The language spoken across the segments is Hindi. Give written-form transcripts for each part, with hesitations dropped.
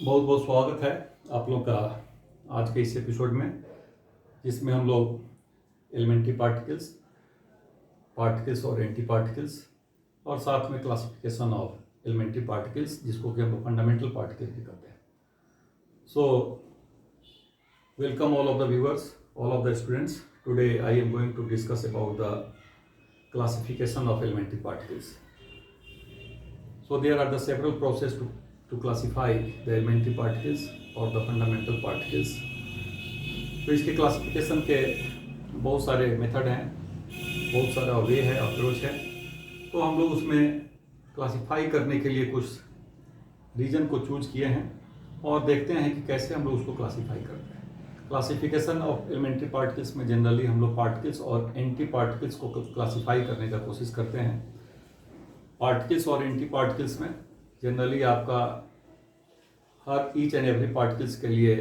बहुत बहुत स्वागत है आप लोग का आज के इस एपिसोड में, जिसमें हम लोग एलिमेंट्री पार्टिकल्स, पार्टिकल्स और एंटी पार्टिकल्स और साथ में क्लासिफिकेशन ऑफ एलिमेंट्री पार्टिकल्स, जिसको कि हम लोग फंडामेंटल पार्टिकल्स भी कहते हैं। So welcome all of the viewers, all of the students. Today I am going to discuss about the classification of elementary particles. So there are the several processes to classify the elementary particles or the fundamental particles. तो इसके क्लासिफिकेशन के बहुत सारे मेथड हैं, बहुत सारा वे है, अप्रोच है। तो हम लोग उसमें क्लासिफाई करने के लिए कुछ रीजन को चूज किए हैं और देखते हैं कि कैसे हम लोग उसको क्लासिफाई करते हैं। क्लासिफिकेशन ऑफ एलिमेंट्री पार्टिकल्स में जनरली हम लोग पार्टिकल्स और एंटी पार्टिकल्स को क्लासिफाई करने का कोशिश करते हैं। पार्टिकल्स और एंटी पार्टिकल्स में जनरली आपका हर ईच एंड एवरी पार्टिकल्स के लिए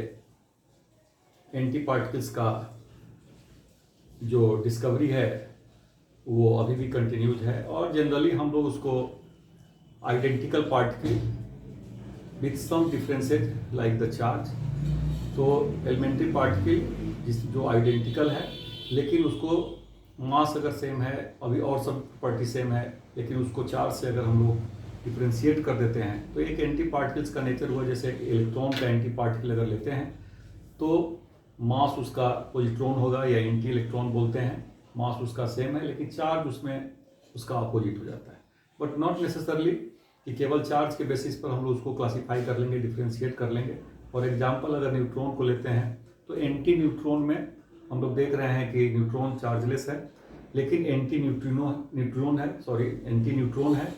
एंटी पार्टिकल्स का जो डिस्कवरी है वो अभी भी कंटिन्यूज है, और जनरली हम लोग उसको identical particle with some differences like the charge. तो एलिमेंट्री पार्टिकल जो आइडेंटिकल है लेकिन उसको मास अगर सेम है, अभी और सब प्रॉपर्टी सेम है, लेकिन उसको चार्ज से अगर हम लोग डिफ्रेंशिएट कर देते हैं तो एक एंटी पार्टिकल्स का नेचर हुआ। जैसे इलेक्ट्रॉन का एंटी पार्टिकल अगर लेते हैं तो मास उसका पॉजिट्रॉन होगा या एंटी इलेक्ट्रॉन बोलते हैं। मास उसका सेम है लेकिन चार्ज उसमें उसका अपोजिट हो जाता है। बट नॉट नेसेसरली कि केवल चार्ज के बेसिस पर हम लोग उसको क्लासीफाई कर लेंगे, डिफ्रेंशिएट कर लेंगे। फॉर एग्जाम्पल अगर न्यूट्रॉन को लेते हैं तो एंटी न्यूट्रॉन में हम लोग देख रहे हैं कि न्यूट्रॉन चार्जलेस है लेकिन एंटी न्यूट्रॉन है।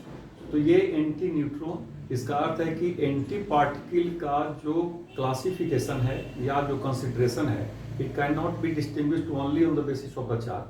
तो ये एंटी न्यूट्रॉन, इसका अर्थ है कि एंटी पार्टिकल का जो क्लासिफिकेशन है या जो कंसिडरेशन है, it can not be distinguished only on the basis of the charge.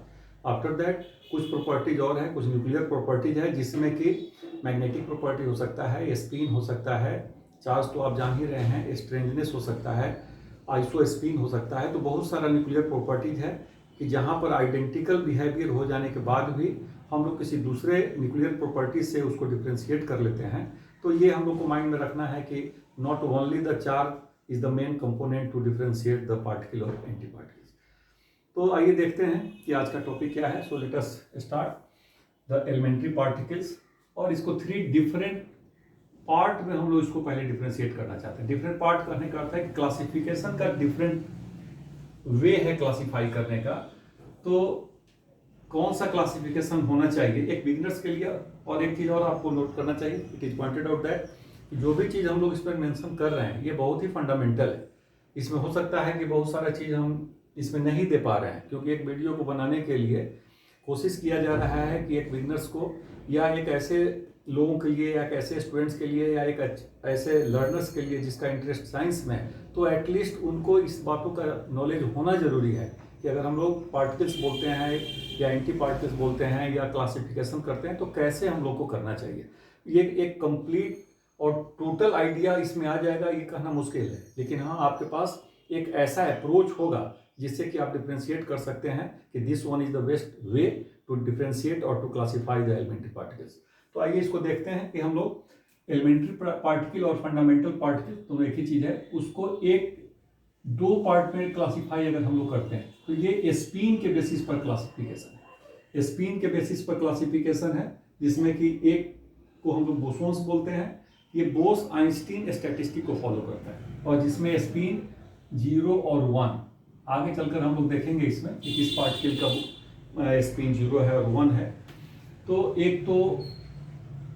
After that कुछ प्रॉपर्टीज और है, कुछ न्यूक्लियर प्रॉपर्टीज है, जिसमें कि मैग्नेटिक प्रॉपर्टी हो सकता है, स्पिन हो सकता है, चार्ज तो आप जान ही रहे हैं, स्ट्रेंजनेस हो सकता है, आइसोस्पिन हो सकता है। तो बहुत सारा न्यूक्लियर प्रॉपर्टीज है कि जहाँ पर आइडेंटिकल बिहेवियर हो जाने के बाद भी हम लोग किसी दूसरे न्यूक्लियर प्रॉपर्टीज से उसको डिफ्रेंशिएट कर लेते हैं। तो ये हम लोग को माइंड में रखना है कि not only the charge is the main component to differentiate the particle और एंटी पार्टिकल्स। तो आइए देखते हैं कि आज का टॉपिक क्या है। So let us start the elementary particles, और इसको 3 डिफरेंट पार्ट में हम लोग इसको पहले डिफ्रेंशिएट करना चाहते हैं। डिफरेंट पार्ट करने का अर्थ है कि क्लासिफिकेशन का डिफरेंट वे है क्लासिफाई करने का। तो कौन सा क्लासिफिकेशन होना चाहिए एक बिगिनर्स के लिए, और एक चीज़ और आपको नोट करना चाहिए, it is pointed out that जो भी चीज़ हम लोग इस पर मेंशन कर रहे हैं ये बहुत ही फंडामेंटल है। इसमें हो सकता है कि बहुत सारा चीज़ हम इसमें नहीं दे पा रहे हैं, क्योंकि एक वीडियो को बनाने के लिए कोशिश किया जा रहा है कि एक बिगिनर्स को या एक ऐसे लोगों के लिए या एक ऐसे स्टूडेंट्स के लिए या एक ऐसे लर्नर्स के लिए जिसका इंटरेस्ट साइंस में है, तो एटलीस्ट उनको इस बातों का नॉलेज होना जरूरी है कि अगर हम लोग पार्टिकल्स बोलते हैं या एंटी पार्टिकल्स बोलते हैं या क्लासिफिकेशन करते हैं तो कैसे हम लोग को करना चाहिए। ये एक कंप्लीट और टोटल आइडिया इसमें आ जाएगा ये कहना मुश्किल है, लेकिन हाँ आपके पास एक ऐसा अप्रोच होगा जिससे कि आप डिफ्रेंशिएट कर सकते हैं कि this one is the best way to differentiate और to classify the elementary particles. तो आइए इसको देखते हैं कि हम लोग एलिमेंट्री पार्टिकल और फंडामेंटल पार्टिकल दोनों एक ही चीज है, उसको एक 2 पार्ट में क्लासीफाई अगर हम लोग करते हैं तो ये स्पिन के बेसिस पर क्लासिफिकेशन है। स्पिन के बेसिस पर क्लासिफिकेशन है, जिसमें कि एक को हम लोग बोसोन्स बोलते हैं। ये बोस आइंस्टीन स्टैटिस्टिक को फॉलो करता है, और जिसमें स्पिन 0 और 1 आगे चलकर हम लोग देखेंगे इसमें कि किस पार्टिकल का स्पिन 0 है और 1 है। तो एक तो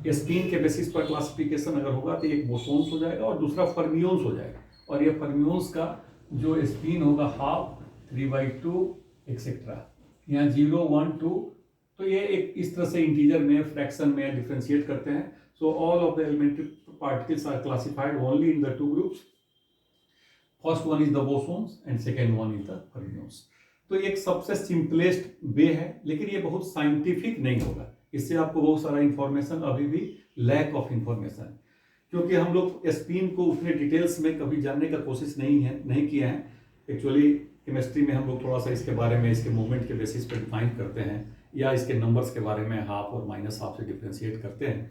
स्पिन के बेसिस पर क्लासिफिकेशन अगर होगा तो एक बोसोन्स हो जाएगा और दूसरा फर्मियोन्स हो जाएगा, और ये फर्मियोन्स का जो स्पिन होगा 1/2, 3/2 एक्सेट्रा, यहाँ 0, 1, 2। तो ये एक इस तरह से इंटीजर में, फ्रैक्शन में डिफ्रेंशिएट करते हैं। So all of the elementary particles are classified only in the 2 groups. First one is the bosons and second one is the fermions. तो एक सबसे सिंपलेस्ट वे है, लेकिन ये बहुत साइंटिफिक नहीं होगा। इससे आपको बहुत सारा इंफॉर्मेशन अभी भी लैक ऑफ इंफॉर्मेशन, क्योंकि हम लोग स्पिन को उतने डिटेल्स में कभी जानने का कोशिश नहीं किया है। एक्चुअली केमिस्ट्री में हम लोग थोड़ा सा इसके बारे में, इसके मूवमेंट के बेसिस पे डिफाइन करते हैं या इसके नंबर्स के बारे में हाफ और -1/2 से डिफ्रेंशिएट करते हैं।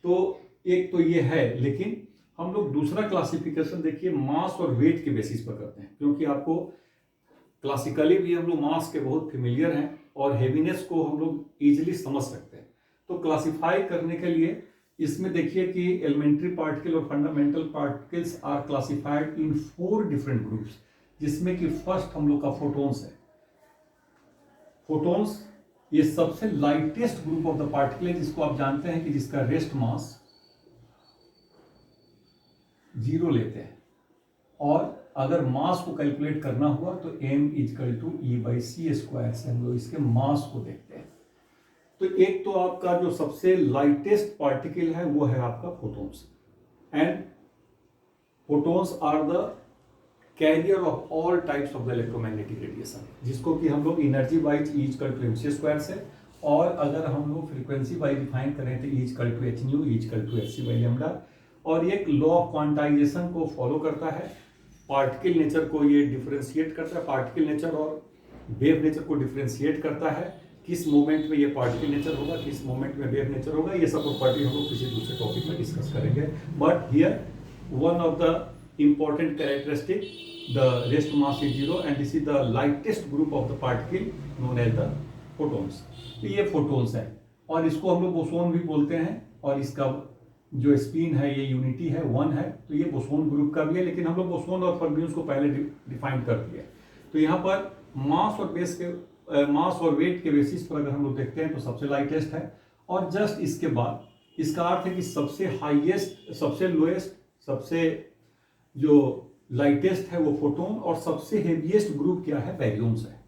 तो एक तो ये है, लेकिन हम लोग दूसरा क्लासिफिकेशन देखिए मास और वेट के बेसिस पर करते हैं, क्योंकि आपको क्लासिकली भी हम लोग मास के बहुत फेमिलियर हैं और हेवीनेस को हम लोग इजीली समझ सकते हैं। तो क्लासिफाई करने के लिए इसमें देखिए कि एलिमेंट्री पार्टिकल और fundamental particles are classified in 4 different groups, जिसमें कि फर्स्ट हम लोग का फोटॉन्स है। फोटॉन्स ये सबसे lightest group of the particle है, जिसको आप जानते हैं कि जिसका रेस्ट मास 0 लेते हैं, और अगर मास को कैलकुलेट करना हुआ तो m = E/c² से हम लोग इसके मास को देखते हैं। तो एक तो आपका जो सबसे लाइटेस्ट पार्टिकल है वो है आपका photons, and photons are the carrier of all types of the electromagnetic radiation, जिसको कि हम लोग एनर्जी वाइज E = mc² से, और अगर हम लोग फ्रीक्वेंसी वाइज डिफाइन करें तो E = hν, E = hc/λ। और ये एक लॉ ऑफ क्वांटाइजेशन को फॉलो करता है, पार्टिकल नेचर को ये डिफरेंशिएट करता है, पार्टिकल नेचर और वेव नेचर को डिफरेंशिएट करता है, किस मोमेंट में ये पार्टिकल नेचर होगा, किस मोमेंट में वेव नेचर होगा। ये सब प्रॉपर्टी हम लोग किसी दूसरे टॉपिक में डिस्कस करेंगे। But here one of the important characteristic, the rest mass is 0 and this is the lightest group of the particle known as the photons. तो ये फोटॉन्स है, और इसको हम लोग बोसोन भी बोलते हैं, और इसका जो स्पिन है ये यूनिटी है, 1 है, तो ये बोसोन ग्रुप का भी है, लेकिन हम लोग बोसोन और फर्मियंस को पहले डिफाइन कर दिए। तो यहाँ पर मास और वेट के बेसिस पर अगर हम लोग देखते हैं तो सबसे लाइटेस्ट है, और जस्ट इसके बाद इसका अर्थ है कि सबसे हाईएस्ट, सबसे लोएस्ट, सबसे जो लाइटेस्ट है वो फोटोन, और सबसे हेवीएस्ट ग्रुप क्या है, बैरियन्स है।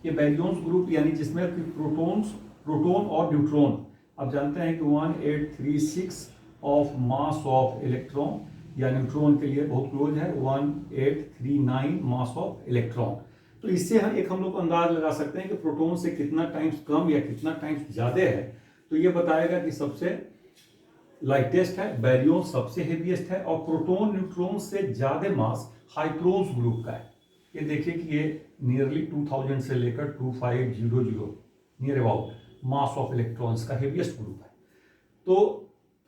ये बैरियन्स ग्रुप यानी जिसमें कि प्रोटॉन और न्यूट्रॉन, आप जानते हैं कि 1836 ऑफ मास ऑफ इलेक्ट्रॉन, या न्यूट्रॉन के लिए बहुत क्लोज है 1839 मास ऑफ इलेक्ट्रॉन। तो इससे हम लोग अंदाज लगा सकते हैं कि प्रोटॉन से कितना टाइम्स कम या कितना टाइम्स ज्यादा है। तो ये बताएगा कि सबसे लाइटेस्ट है, बैरियन सबसे हेवीएस्ट है, और प्रोटॉन न्यूट्रॉन से ज्यादा मास हाइड्रोन्स ग्रुप का है। ये देखिए कि ये नियरली 2000 से लेकर 2500 near about mass of electrons का हेवीएस्ट ग्रुप है। तो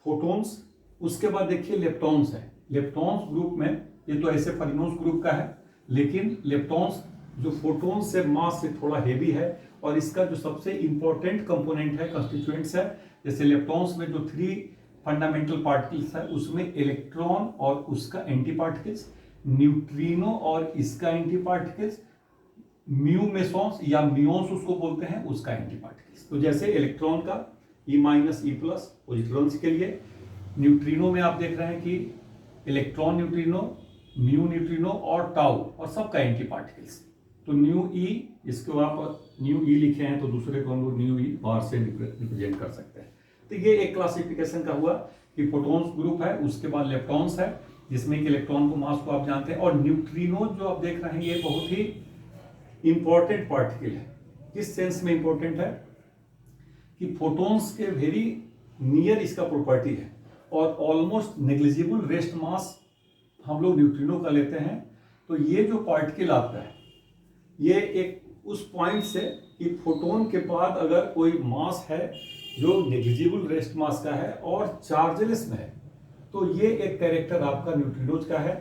फोटॉन्स, उसके बाद देखिए लेप्टॉन्स है। लेप्टॉन्स ग्रुप में ये तो ऐसे फर्मियंस ग्रुप का है, लेकिन लेप्टॉन्स जो फोटोन से मास से थोड़ा हेवी है, और इसका जो सबसे इंपॉर्टेंट कंपोनेंट है, कंस्टिट्यूएंट्स है, जैसे लेप्टॉन्स में जो 3 फंडामेंटल पार्टिकल्स है उसमें इलेक्ट्रॉन और उसका एंटी पार्टिकल्स, न्यूट्रिनो और इसका एंटी पार्टिकल्स, म्यू मेसॉन्स या म्यून्स उसको बोलते हैं, उसका एंटी पार्टिकल्स। तो जैसे इलेक्ट्रॉन का E- E+ पॉजिट्रॉन्स के लिए, न्यूट्रिनो में आप देख रहे हैं कि इलेक्ट्रॉन न्यूट्रिनो, म्यू न्यूट्रिनो और टाउ, और सबका एंटी पार्टिकल्स। तो न्यू ई, इसको आप न्यू ई लिखे हैं तो दूसरे को हम लोग न्यू ई बार से रिप्रेजेंट कर सकते हैं। तो ये एक क्लासिफिकेशन का हुआ कि फोटॉन्स ग्रुप है, उसके बाद लेप्टॉन्स है, जिसमें कि इलेक्ट्रॉन को मास को आप जानते हैं, और न्यूट्रिनो जो आप देख रहे हैं ये बहुत ही इंपॉर्टेंट पार्टिकल है। किस सेंस में इंपॉर्टेंट है कि फोटॉन्स के वेरी नियर इसका प्रॉपर्टी है, और ऑलमोस्ट नेग्लिजिबल रेस्ट मास हम लोग न्यूट्रिनो का लेते हैं। तो ये जो पार्टिकल आपका है, ये एक उस पॉइंट से कि फोटोन के बाद अगर कोई मास है जो नेग्लिजिबल रेस्ट मास का है और चार्जलेस में है, तो ये एक कैरेक्टर आपका न्यूट्रिनोज का है।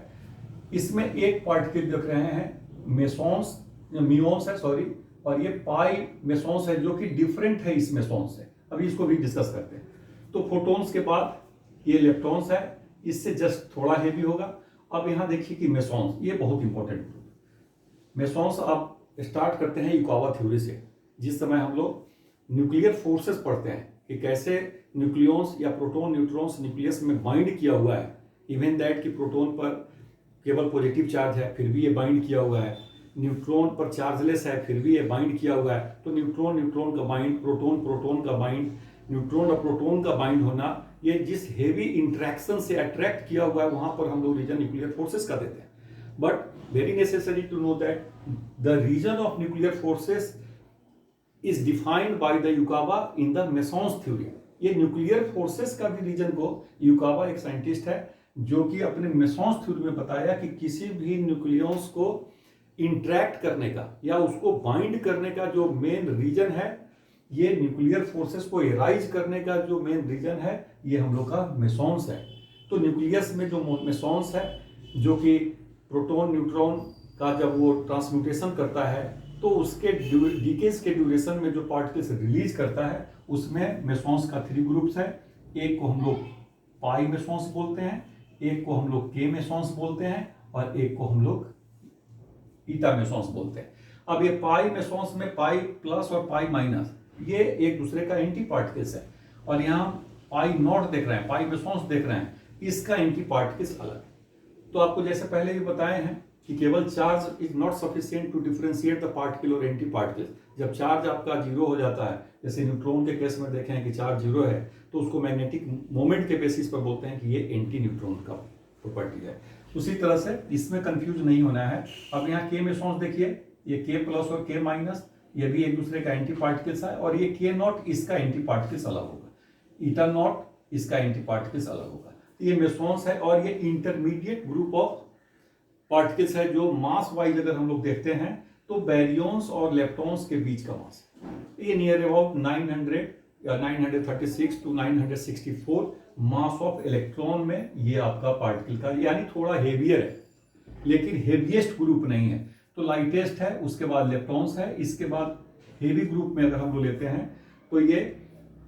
इसमें एक पार्टिकल देख रहे हैं मेसॉन्स, म्यून्स है सॉरी, और ये पाई मेसॉन्स है जो कि डिफरेंट है इस मेसॉन्स से। अभी इसको भी डिस्कस करते हैं। तो फोटोन्स के बाद ये इलेक्ट्रॉन्स है, इससे जस्ट थोड़ा हेवी होगा। अब यहाँ देखिए कि मेसॉन्स, ये बहुत इंपॉर्टेंट ग्रुप। मेसॉन्स आप स्टार्ट करते हैं युकावा थ्योरी से, जिस समय हम लोग न्यूक्लियर फोर्सेस पढ़ते हैं कि कैसे न्यूक्लियॉन्स या प्रोटॉन न्यूट्रॉन्स न्यूक्लियस में बाइंड किया हुआ है। इवन दैट कि प्रोटॉन पर केवल पॉजिटिव चार्ज है फिर भी ये बाइंड किया हुआ है, न्यूट्रॉन पर चार्जलेस है फिर भी ये बाइंड किया हुआ है। तो न्यूट्रॉन न्यूट्रॉन का बाइंड, प्रोटॉन प्रोटॉन का बाइंड, न्यूट्रॉन और प्रोटॉन का बाइंड होना, ये जिस हेवी इंट्रैक्शन से अट्रैक्ट किया हुआ है वहां पर हम लोग रीजन न्यूक्लियर फोर्सेस का देते हैं। But very necessary to know that the reason of nuclear forces is defined by the Yukawa in the mesons theory. ये न्यूक्लियर फोर्सेस का भी रीजन को युकावा एक साइंटिस्ट है जो कि अपने मेसॉन्स थ्योरी में बताया कि किसी भी न्यूक्लियस को इंट्रैक्ट करने का या उसको बाइंड करने का जो मेन रीजन है, ये न्यूक्लियर फोर्सेस को एराइज करने का जो मेन रीजन है, ये हम लोग का मेसॉन्स है। तो न्यूक्लियस में जो मेसॉन्स है, जो कि प्रोटॉन न्यूट्रॉन का जब वो ट्रांसम्यूटेशन करता है तो उसके डीकेज के ड्यूरेशन में जो पार्टिकल्स रिलीज करता है उसमें मेसॉन्स का 3 ग्रुप्स है। एक को हम लोग पाई मेसॉन्स बोलते हैं, एक को हम लोग के मेसॉन्स बोलते हैं और एक को हम लोग ईटा मेसॉन्स बोलते हैं। अब ये पाई मेसॉन्स में पाई प्लस और पाई माइनस ये एक दूसरे का एंटी पार्टिकल्स है, और यहाँ पाई नॉट देख रहे हैं, पाई मेसॉन्स देख रहे हैं, इसका एंटी पार्टिकल्स अलग है। तो आपको जैसे पहले भी बताए हैं कि केवल charge is not sufficient to differentiate the particle और एंटी पार्टिकल्स। जब चार्ज आपका जीरो हो जाता है, जैसे न्यूट्रॉन के केस में देखें कि चार्ज जीरो है, तो उसको मैग्नेटिक मोमेंट के बेसिस पर बोलते हैं कि ये एंटी न्यूट्रॉन का प्रॉपर्टी है। उसी तरह से इसमें कंफ्यूज नहीं होना है। अब यहाँ के मेसॉन्स देखिए, ये के प्लस और के माइनस ये भी एक दूसरे का एंटी पार्टिकल्स है, और ये के नॉट इसका एंटी पार्टिकल्स अलग होगा, ईटा नॉट इसका एंटी पार्टिकल्स अलग होगा। तो ये मेसॉन्स है, और ये इंटरमीडिएट ग्रुप ऑफ पार्टिकल्स है जो मास वाइज अगर हम लोग देखते हैं तो बैरियंस और लेप्टॉन्स के बीच का मास ये नियर अबाउट 900 या 936 टू 964 मास ऑफ इलेक्ट्रॉन में ये आपका पार्टिकल का, यानी थोड़ा हेवियर है लेकिन हेवीएस्ट ग्रुप नहीं है। तो लाइटेस्ट है, उसके बाद लेप्टॉन्स है, इसके बाद हेवी ग्रुप में अगर हम लोग लेते हैं तो ये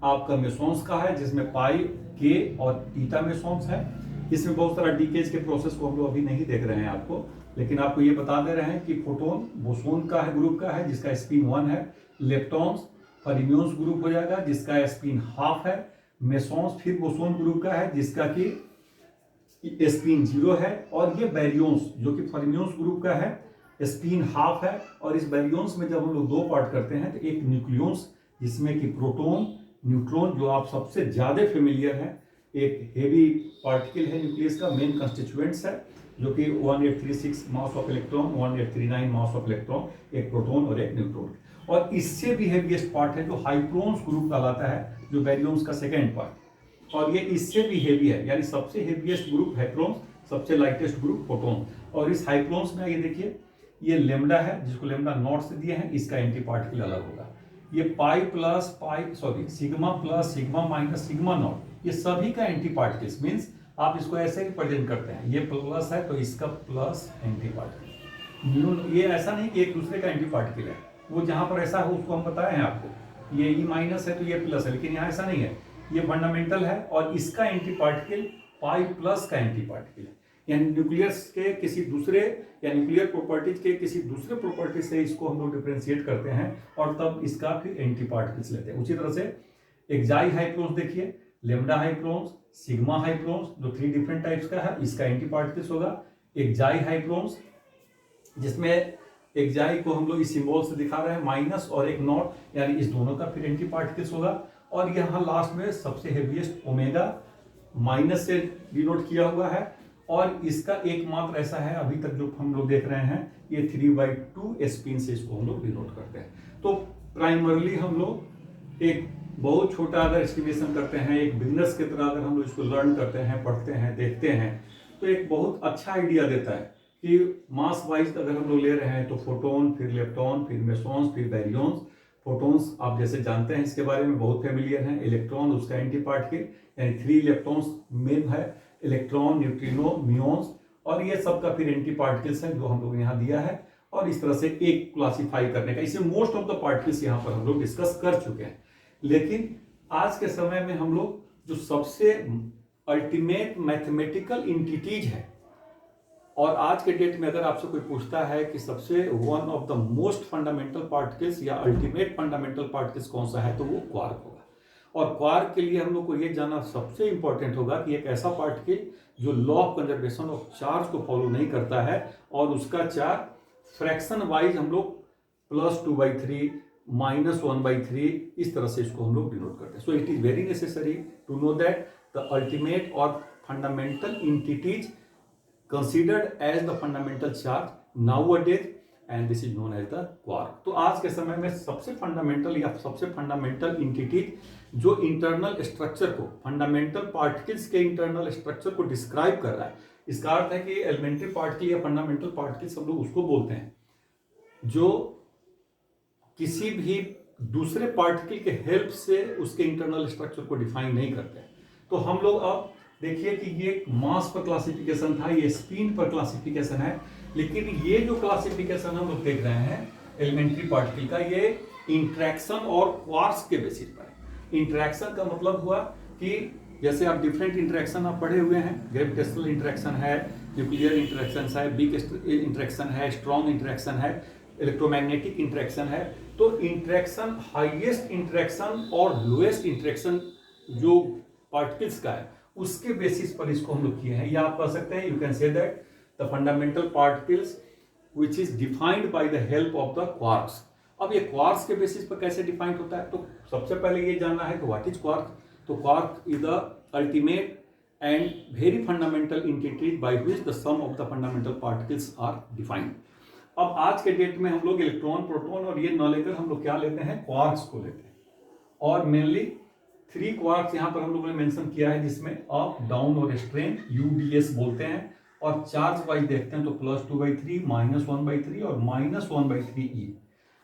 आपका मेसॉन्स का है, जिसमें पाई के और ईटा मेसॉन्स है। इसमें बहुत सारा डीकेज के प्रोसेस को हम लोग अभी नहीं देख रहे हैं आपको, लेकिन आपको ये बता दे रहे हैं कि फोटोन बोसोन का है ग्रुप का है जिसका स्पिन 1 है, लेप्टॉन्स फर्मियोन्स ग्रुप हो जाएगा जिसका स्पिन हाफ है, मेसॉन्स फिर बोसोन ग्रुप का है जिसका कि स्पिन 0 है, और ये बैरियंस जो कि फर्मियोन्स ग्रुप का है स्पिन हाफ है। और इस बैरियंस में जब हम लोग 2 पार्ट करते हैं तो एक न्यूक्लियस जिसमें कि प्रोटॉन न्यूट्रॉन जो आप सबसे ज्यादा फेमिलियर है, एक हेवी पार्टिकल है न्यूक्लियस का, मेन कंस्टिट्यूएंट्स है जो कि 1836 mass of electron, 1839 mass of electron, एक प्रोटॉन और एक न्यूट्रॉन। और इससे भी हेवीएस्ट पार्ट है जो हाइप्रोन्स ग्रुप कहलाता है, जो बैरियम्स का सेकेंड पार्ट, और ये इससे भी हेवी है, यानी सबसे हेवीएस्ट ग्रुप हाइप्रोन्स, सबसे लाइटेस्ट ग्रुप प्रोटॉन। और इस हाइप्रोन्स में ये देखिए ये लेमडा है जिसको लेमडा नॉट से दिए हैं, इसका एंटी पार्टिकल अलग होगा। ये pi plus pi sigma plus sigma minus sigma not ये सभी का एंटी पार्टिकल्स, मीन्स आप इसको ऐसे रिप्रेजेंट करते हैं, ये प्लस है तो इसका प्लस एंटी पार्टिकल। ये ऐसा नहीं कि एक दूसरे का एंटी पार्टिकल है, वो जहां पर ऐसा हो उसको हम बताए हैं आपको, ये ई माइनस है तो ये प्लस है, लेकिन यहाँ ऐसा नहीं है, ये फंडामेंटल है और इसका एंटी पार्टिकल पाई प्लस का एंटी पार्टिकल है। यानी न्यूक्लियस के किसी दूसरे या न्यूक्लियर प्रॉपर्टीज के किसी दूसरे प्रॉपर्टी से इसको हम लोग डिफरेंशिएट करते हैं और तब इसका फिर एंटी पार्टिकल्स लेते हैं। उसी तरह से एक्साई हाइप्रोन्स देखिए, लेमडा हाइप्रोन्स, सिग्मा हाइप्रोन्स जो 3 डिफरेंट टाइप्स का है, इसका एंटी पार्टिकल्स होगा। एक्साई हाइप्रोन्स जिसमें एक्साई को हम लोग इस सिंबल से दिखा रहे हैं माइनस और एक नॉट, यानी इस दोनों का फिर एंटी पार्टिकल्स होगा। और यहाँ लास्ट में सबसे हेवीएस्ट ओमेगा माइनस से डिनोट किया हुआ है, और इसका एकमात्र ऐसा है अभी तक जो हम लोग देख रहे हैं, ये 3/2 स्पिन से इसको हम लोग डिनोट करते हैं। तो प्राइमरली हम लोग एक बहुत छोटा अगर एस्टिमेशन करते हैं, एक बिगनर्स की तरह अगर हम लोग इसको लर्न करते हैं, पढ़ते हैं, देखते हैं, तो एक बहुत अच्छा आइडिया देता है कि मास वाइज अगर हम लोग ले रहे हैं तो फोटोन, फिर लेप्टॉन, फिर मेसॉन्स, फिर बैरियंस। फोटोन्स आप जैसे जानते हैं, इसके बारे में बहुत फेमिलियर हैं। इलेक्ट्रॉन उसका एंटी पार्टिकल, यानी 3 इलेक्ट्रॉन्स मेन है, इलेक्ट्रॉन, न्यूट्रिनो, म्यून्स, और ये सब का फिर एंटी पार्टिकल्स हैं जो हम लोग यहाँ दिया है। और इस तरह से एक क्लासिफाई करने का, इसमें मोस्ट ऑफ द पार्टिकल्स यहाँ पर हम लोग डिस्कस कर चुके हैं। लेकिन आज के समय में हम लोग जो सबसे अल्टीमेट मैथमेटिकल इंटिटीज है, और आज के डेट में अगर आपसे कोई पूछता है कि सबसे one of the most fundamental particles या अल्टीमेट फंडामेंटल पार्टिकल्स कौन सा है, तो वो क्वार्क होगा। और क्वार्क के लिए हम लोग को ये जानना सबसे इंपॉर्टेंट होगा कि एक ऐसा पार्टिकल जो law of conservation of charge को फॉलो नहीं करता है, और उसका चार्ज फ्रैक्शन वाइज हम लोग +2/3 -1/3 इस तरह से इसको हम लोग डिनोट करते हैं। So it is very necessary to know that the ultimate और fundamental entities considered as the fundamental charge nowadays, and this is known as the quark। तो आज के समय में सबसे फंडामेंटल या सबसे फंडामेंटल इंटिटीज जो इंटरनल स्ट्रक्चर को, फंडामेंटल पार्टिकल्स के इंटरनल स्ट्रक्चर को डिस्क्राइब कर रहा है, इसका अर्थ है कि एलिमेंट्री पार्टिकल या फंडामेंटल पार्टिकल्स हम लोग उसको बोलते हैं जो किसी भी दूसरे पार्टिकल के हेल्प से उसके इंटरनल स्ट्रक्चर को डिफाइन नहीं करते हैं। तो हम लोग अब देखिए कि ये मास पर क्लासिफिकेशन था, ये स्पिन पर क्लासिफिकेशन है, लेकिन ये जो क्लासिफिकेशन हम लोग देख रहे हैं एलिमेंट्री पार्टिकल का, ये इंट्रैक्शन और क्वार्क्स के बेसिस पर है। इंट्रैक्शन का मतलब हुआ कि जैसे आप डिफरेंट इंट्रैक्शन आप पढ़े हुए हैं, ग्रेविटेशनल इंट्रैक्शन है, न्यूक्लियर इंट्रैक्शन है, वीक इंट्रैक्शन है, स्ट्रॉन्ग इंट्रैक्शन है, इलेक्ट्रोमैग्नेटिक इंट्रैक्शन है। तो इंट्रैक्शन, हाईएस्ट इंट्रैक्शन और लोएस्ट इंट्रैक्शन जो पार्टिकल्स का है उसके बेसिस पर इसको हम लोग किए हैं। या आप कह सकते हैं, you can say that the fundamental particles which is defined by the help of the quarks. अब ये क्वार्क्स के बेसिस पर कैसे डिफाइंड होता है, तो सबसे पहले ये जानना है कि व्हाट इज क्वार्क। तो quark is the ultimate and very fundamental entities by which the sum of the fundamental particles are defined. अब आज के डेट में हम लोग इलेक्ट्रॉन, प्रोटॉन और ये न लेकर हम लोग क्या लेते हैं, क्वार्क्स को लेते हैं। और मेनली 3 क्वार्क्स यहाँ पर हम लोगों ने मेंशन किया है, जिसमें अप, डाउन और स्ट्रेन UDS बोलते हैं। और चार्ज वाइज देखते हैं तो +2/3, -1/3 और -1/3e।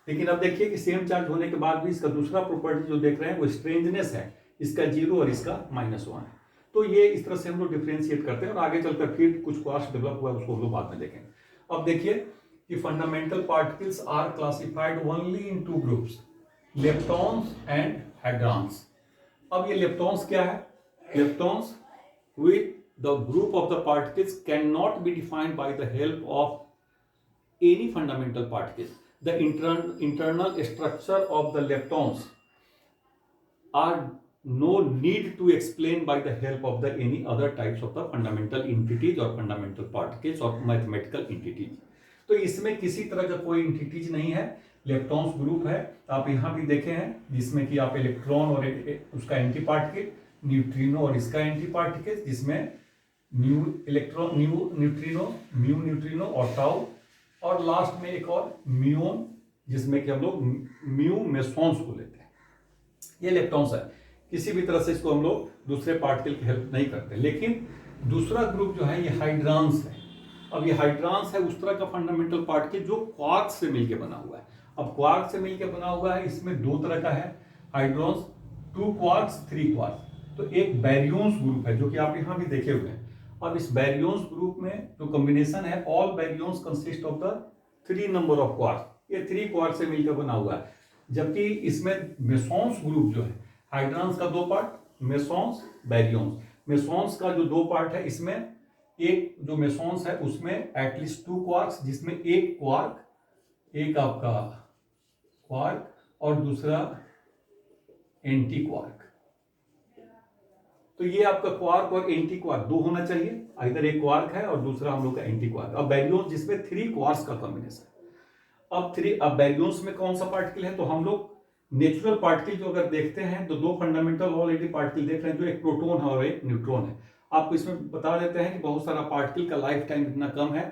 लेकिन अब देखिए कि सेम चार्ज होने के बाद भी इसका दूसरा प्रॉपर्टी जो देख रहे हैं वो स्ट्रेंजनेस है, इसका 0 और इसका -1 है। तो ये इस तरह से हम लोग डिफ्रेंशिएट करते हैं और आगे चलकर फिर कुछ क्वार्क्स डेवलप हुआ है उसको हम लोग बाद में देखेंगे। अब देखिए कि fundamental particles are classified only in 2 groups, leptons and hadrons. अब ये लेप्टॉन्स क्या है, leptons with the group of the particles can not be defined by the help of any fundamental particles. The internal structure of the leptons are no need to explain by the help of the any other types of the fundamental entities or fundamental particles or mathematical entities। तो इसमें किसी तरह का कोई इंटिटीज नहीं है, लेप्टॉन्स ग्रुप है। आप यहाँ भी देखे हैं जिसमें कि आप इलेक्ट्रॉन और उसका एंटी पार्टिकल, न्यूट्रिनो और इसका एंटी पार्टिकल, जिसमें new electron, new neutrino, mu neutrino और टाउ, और लास्ट में एक और म्यून, जिसमें कि हम लोग म्यू मेसॉन्स को लेते हैं। ये इलेक्ट्रॉन्स है, किसी भी तरह से इसको हम लोग दूसरे पार्टिकल की हेल्प नहीं करते। लेकिन दूसरा ग्रुप जो है ये हाइड्रॉन्स है। अब ये हाइड्रॉन्स है उस तरह का फंडामेंटल पार्टिकल जो क्वार्क से मिलकर बना हुआ है। अब क्वार्क से मिलकर बना हुआ है, इसमें 2 तरह का है हाइड्रॉन्स, 2 क्वार्क्स, 3 क्वार्क्स। तो एक बैरियन्स ग्रुप है जो कि आप यहाँ भी देखे हुए हैं। अब इस बैरियन्स ग्रुप में जो कॉम्बिनेशन है, all baryons consist of the 3 number of quarks. ये 3 क्वार्क से मिलकर बना हुआ है। जबकि इसमें मेसॉन्स ग्रुप जो है, हाइड्रॉन्स का 2 पार्ट, मेसॉन्स, बैरियन्स। मेसॉन्स का जो 2 पार्ट है, इसमें एक जो मेसॉन्स है उसमें एटलीस्ट 2 क्वार्क्स, जिसमें एक क्वार्क, एक आपका क्वार्क और दूसरा एंटी क्वार्क। तो ये आपका क्वार्क और एंटी क्वार्क 2 होना चाहिए, इधर एक क्वार्क है और दूसरा हम लोग का एंटी क्वार्क। अब बैरियन्स जिसमें 3 क्वार्क्स का कॉम्बिनेशन। अब बैरियन्स में कौन सा पार्टिकल है, तो हम लोग नेचुरल पार्टिकल जो अगर देखते हैं तो 2 फंडामेंटल ऑलरेडी पार्टिकल देख रहे हैं, जो एक प्रोटॉन है और एक न्यूट्रॉन है। आपको इसमें बता देते हैं कि बहुत सारा पार्टिकल का लाइफ टाइम इतना कम है,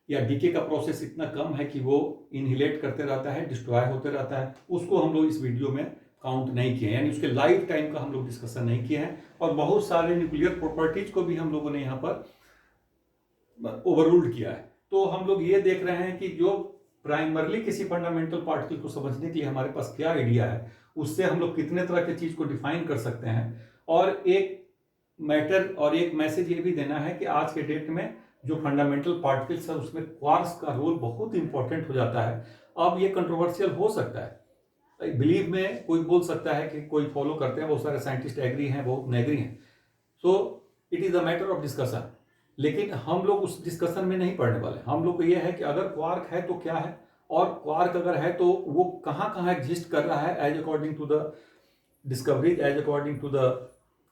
या डीके का प्रोसेस इतना कम है कि वो इनहिलेट करते रहता है, डिस्ट्रॉय होते रहता है। उसको हम लोग इस वीडियो में काउंट नहीं किए, यानी उसके लाइफ टाइम का हम लोग डिस्कशन नहीं किए हैं। और बहुत सारे न्यूक्लियर प्रॉपर्टीज को भी हम लोगों ने यहाँ पर ओवररूल्ड किया है। तो हम लोग ये देख रहे हैं कि जो प्राइमरली किसी फंडामेंटल पार्टिकल को समझने के लिए हमारे पास क्या आइडिया है, उससे हम लोग कितने तरह की चीज को डिफाइन कर सकते हैं। और एक मैटर और एक मैसेज ये भी देना है कि आज के डेट में जो फंडामेंटल पार्टिकल्स है उसमें क्वार्क्स का रोल बहुत इंपॉर्टेंट हो जाता है। अब ये कंट्रोवर्शियल हो सकता है, बिलीव में कोई बोल सकता है कि कोई फॉलो करते हैं, बहुत सारे साइंटिस्ट एग्री हैं, बहुत नेग्री हैं। So it is a matter of discussion. लेकिन हम लोग उस डिस्कशन में नहीं पढ़ने वाले। हम लोग को यह है कि अगर क्वार्क है तो क्या है, और क्वार्क अगर है तो वो कहाँ कहाँ एग्जिस्ट कर रहा है as according to the discovery, as according to the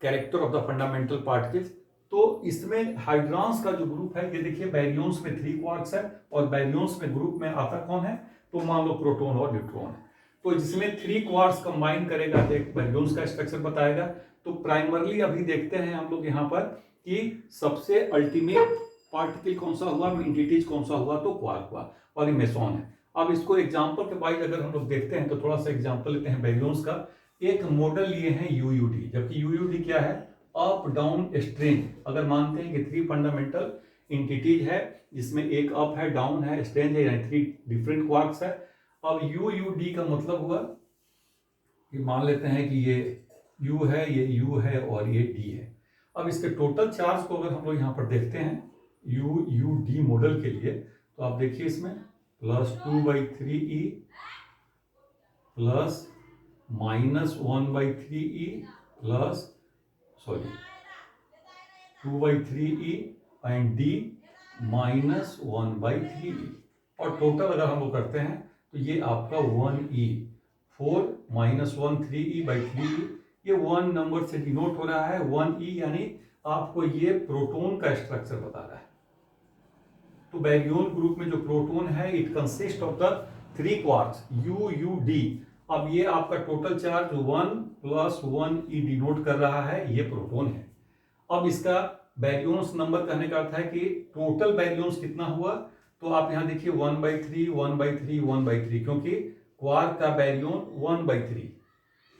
character of the fundamental particles. तो इसमें हाइड्रॉन्स का जो ग्रुप है, ये देखिए बैरियन्स में 3 क्वार्क्स है, और बैरियन्स में ग्रुप में आता कौन है, तो मान लो प्रोटॉन और न्यूट्रॉन है। तो जिसमें 3 क्वार्क्स कंबाइन करेगा तो एक बैरियन्स का स्ट्रक्चर बताएगा। तो प्राइमरली अभी देखते हैं हम लोग यहाँ पर कि सबसे अल्टीमेट पार्टिकल कौन सा हुआ, एंटिटीज कौन सा हुआ, तो क्वार्क हुआ और ये मेसॉन है। अब इसको एग्जांपल के वाइज अगर हम लोग देखते हैं तो थोड़ा सा एग्जांपल लेते हैं बैरियन्स का। एक मॉडल लिए हैं यूयूडी, जबकि यूयूडी क्या है, अप डाउन स्ट्रेन। अगर मानते हैं कि 3 फंडामेंटल एंटिटीज है, जिसमें एक अप है, डाउन है, स्ट्रेन है, यानी 3 डिफरेंट क्वार्क्स है। अब यूयूडी का मतलब हुआ कि मान लेते हैं कि ये यू है, ये यू है और ये डी है। अब इसके टोटल चार्ज को अगर हम लोग यहाँ पर देखते हैं यू डी मॉडल के लिए, तो आप देखिए इसमें +2/3e plus -1/3e plus 2/3e and d -1/3e, और टोटल अगर हम लोग करते हैं तो ये आपका 1e 4 -1 3e/3e, ये 1 नंबर से डिनोट हो रहा है 1e, यानी आपको ये प्रोटॉन का स्ट्रक्चर बता रहा है। तो बैरियन ग्रुप में जो प्रोटॉन है it consist of the 3 quarks UUD। अब ये आपका टोटल चार्ज 1 + 1e डिनोट कर रहा है, ये प्रोटॉन है। अब इसका बैरियंस नंबर कहने का अर्थ है कि टोटल बैरियंस कितना हुआ, तो आप यहां देखिए 1/3 1/3 1/3, क्योंकि क्वार्क का बैरियन 1/3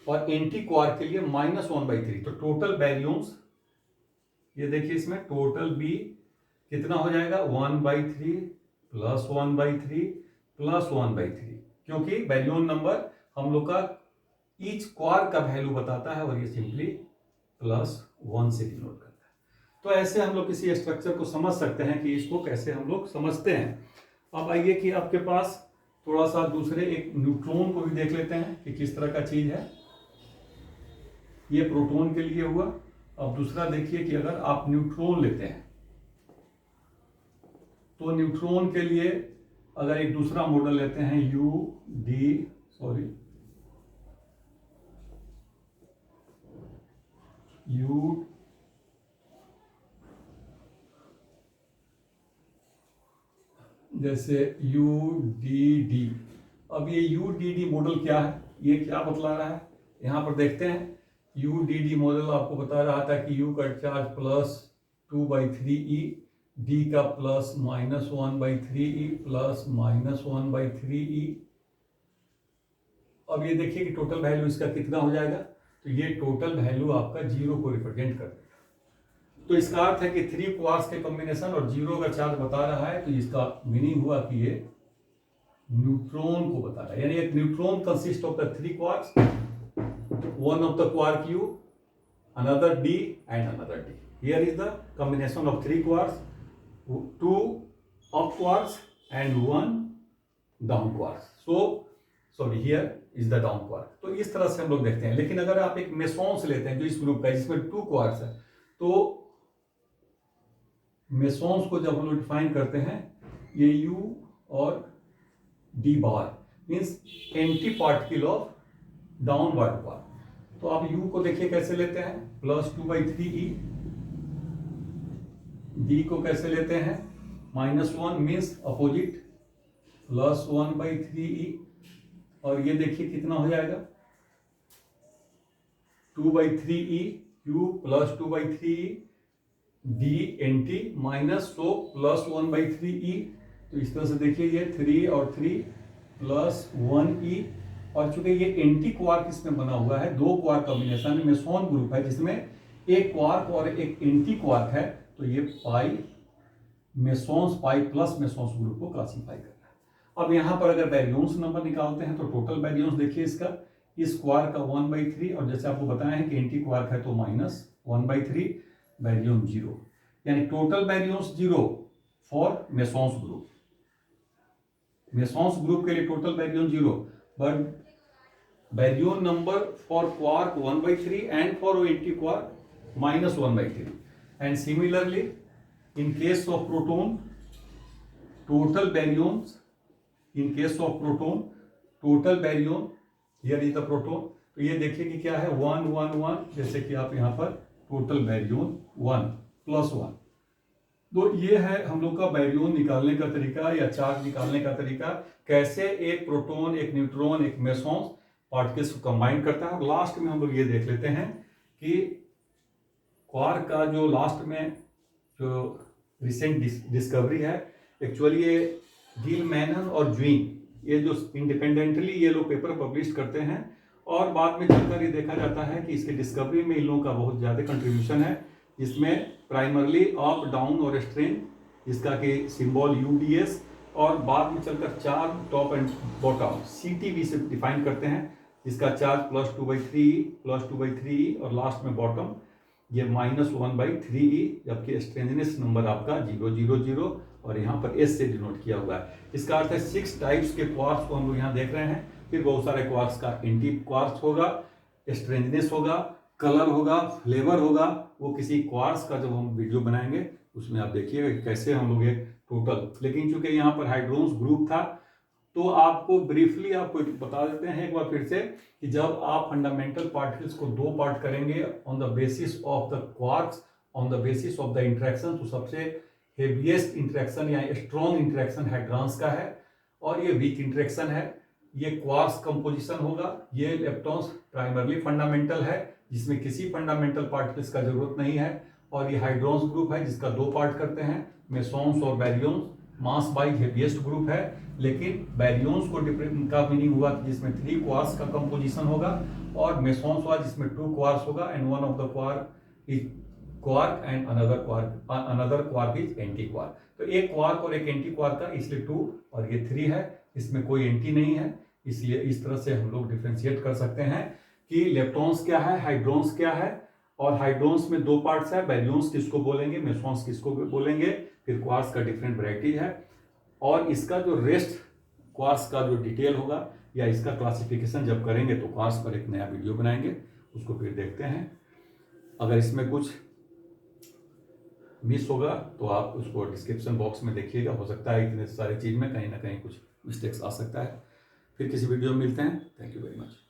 और एंटी क्वार्क के लिए -1/3, तो टोटल बैरियंस ये देखिए इसमें टोटल बी कितना हो जाएगा 1/3 प्लस 1/3 प्लस 1/3, क्योंकि बैरियन नंबर हम लोग का ईच क्वार्क का वैल्यू बताता है और ये सिंपली +1 से डिनोट करता है। तो ऐसे हम लोग किसी स्ट्रक्चर को समझ सकते हैं कि इसको कैसे हम लोग समझते हैं। अब आइए कि आपके पास थोड़ा सा दूसरे एक न्यूट्रॉन को भी देख लेते हैं कि किस तरह का चीज है। ये प्रोटॉन के लिए हुआ। अब दूसरा देखिए कि अगर आप न्यूट्रॉन लेते हैं तो न्यूट्रॉन के लिए अगर एक दूसरा मॉडल लेते हैं जैसे UDD। अब ये UDD मॉडल क्या है, ये क्या बतला रहा है, यहां पर देखते हैं। UDD मॉडल आपको बता रहा था कि U का चार्ज +2/3e, D का +-1/3e प्लस -1/3e। अब ये देखिए कि टोटल वैल्यू इसका कितना हो जाएगा, तो ये टोटल वैल्यू आपका 0 को रिप्रेजेंट कर देगा। तो इसका अर्थ है कि 3 क्वार्क्स के कॉम्बिनेशन और 0 का चार्ज बता रहा है, तो इसका मीनिंग हुआ कि ये न्यूट्रॉन को बता रहा है। यानी एक neutron consist of the 3 quarks, one of the quark U, another D and another D. Here is the combination of 3 quarks, 2 up quarks and 1 down quarks. Here is the down quark. तो इस तरह से हम लोग देखते हैं। लेकिन अगर आप एक मेसॉन्स लेते हैं जो इस ग्रुप का है जिसमें 2 क्वार्क्स है, तो मेसॉन्स को जब हम लोग डिफाइन करते हैं ये U और D bar means anti particle of downward quark. तो आप U को देखिए कैसे लेते हैं +2/3e, D को कैसे लेते हैं -1 मीन्स अपोजिट +1/3e, और ये देखिए कितना हो जाएगा 2/3e U plus 2/3e, D anti minus तो +1/3e। तो इस तरह से देखिए ये 3 और 3 +1e, और चूंकि ये एंटी क्वार्क इसमें बना हुआ है, 2 क्वार्क कॉम्बिनेशन में सोन ग्रुप है जिसमें एक क्वार्क और एक एंटी क्वार्क है, तो ये पाई प्लस मेसॉन्स ग्रुप को क्लासिफाई कर रहा है। अब यहाँ पर अगर बैरियंस नंबर निकालते हैं तो टोटल बैरियंस देखिए इसका, इस क्वार्क का 1/3 और जैसे आपको बताया है कि एंटी क्वार्क है तो -1/3, बैरियन 0, यानी टोटल बैरियंस 0 फॉर मेसॉन्स ग्रुप। मेसॉन्स ग्रुप के लिए total Baryon 0, but baryon number for quark 1/3 and for anti quark -1/3. And similarly in case of proton total baryons, in case of proton total baryon, here is the proton, तो ये देखिए कि क्या है 1 1 1, जैसे कि आप यहाँ पर टोटल बैरियन 1 + 1। तो ये है हम लोग का बैरियन निकालने का तरीका या चार्ज निकालने का तरीका, कैसे एक प्रोटॉन, एक न्यूट्रॉन, एक मेसॉन्स पार्टिकल्स को कंबाइन करता है। और लास्ट में हम लोग ये देख लेते हैं कि क्वार्क का जो लास्ट में जो रिसेंट डिस्कवरी है, एक्चुअली ये गिल मैनन और ज्विंग, ये जो इंडिपेंडेंटली ये लोग पेपर पब्लिश करते हैं, और बाद में चलकर ये देखा जाता है कि इसके डिस्कवरी में इन लोगों का बहुत ज़्यादा कंट्रीब्यूशन है, जिसमें प्राइमरली अप डाउन और स्ट्रेन, जिसका कि सिंबल UDS, और बाद में चलकर charge top and bottom CTB से डिफाइन करते हैं, जिसका चार्ज +2/3 और लास्ट में बॉटम। ये -1/3e, जबकि स्ट्रेंजनेस नंबर आपका 000 और यहाँ पर S से डिनोट किया हुआ है। इसका अर्थ है 6 टाइप्स के क्वार्क्स को हम लोग यहाँ देख रहे हैं। फिर बहुत सारे क्वार्क्स का एंटी क्वार्क्स होगा, स्ट्रेंजनेस होगा, कलर होगा, फ्लेवर होगा। वो किसी क्वार्क्स का जब हम वीडियो बनाएंगे उसमें आप देखिएगा कि कैसे हम लोग ये टोटल, लेकिन चूंकि यहाँ पर हाइड्रोन्स ग्रुप था तो आपको ब्रीफली आपको बता देते हैं एक बार फिर से कि जब आप फंडामेंटल पार्टिकल्स को 2 पार्ट करेंगे on the basis of the quarks, on the basis of the interaction, तो सबसे हेवीएस्ट इंटरेक्शन या स्ट्रॉन्ग इंटरेक्शन हाइड्रॉन्स का है और ये वीक इंटरेक्शन है। ये क्वार्क्स कंपोजिशन होगा। ये इलेक्ट्रॉन्स प्राइमरली फंडामेंटल है जिसमें किसी फंडामेंटल पार्टिकल्स का जरूरत नहीं है, और ये हाइड्रॉन्स ग्रुप है जिसका 2 पार्ट करते हैं, मेसॉन्स और बैरियंस। मास बाई हेवीएस्ट ग्रुप है, लेकिन बैरियंस को का मीनिंग हुआ कि जिसमें 3 क्वार्क्स का कंपोजिशन होगा, और मेसॉन्स हुआ जिसमें 2 क्वार्क्स होगा, and one of the quark is quark and another quark is anti quark. तो एक क्वार्क और एक एंटी क्वार्क का, इसलिए 2 और ये 3 है, इसमें कोई एंटी नहीं है। इसलिए इस तरह से हम लोग डिफ्रेंशिएट कर सकते हैं कि इलेक्ट्रॉन्स क्या है, हाइड्रॉन्स क्या है, और हाइड्रॉन्स में 2 पार्ट्स है, बैरियंस किसको बोलेंगे, मेसॉन्स किसको बोलेंगे, फिर क्वार्क्स का डिफरेंट वैरायटी है। और इसका जो रेस्ट क्वार्क्स का जो डिटेल होगा या इसका क्लासिफिकेशन जब करेंगे तो क्वार्क्स पर एक नया वीडियो बनाएंगे, उसको फिर देखते हैं। अगर इसमें कुछ मिस होगा तो आप उसको डिस्क्रिप्शन बॉक्स में देखिएगा, हो सकता है इतने सारे चीज़ में कहीं ना कहीं कुछ मिस्टेक्स आ सकता है। फिर किसी वीडियो में मिलते हैं। Thank you very much.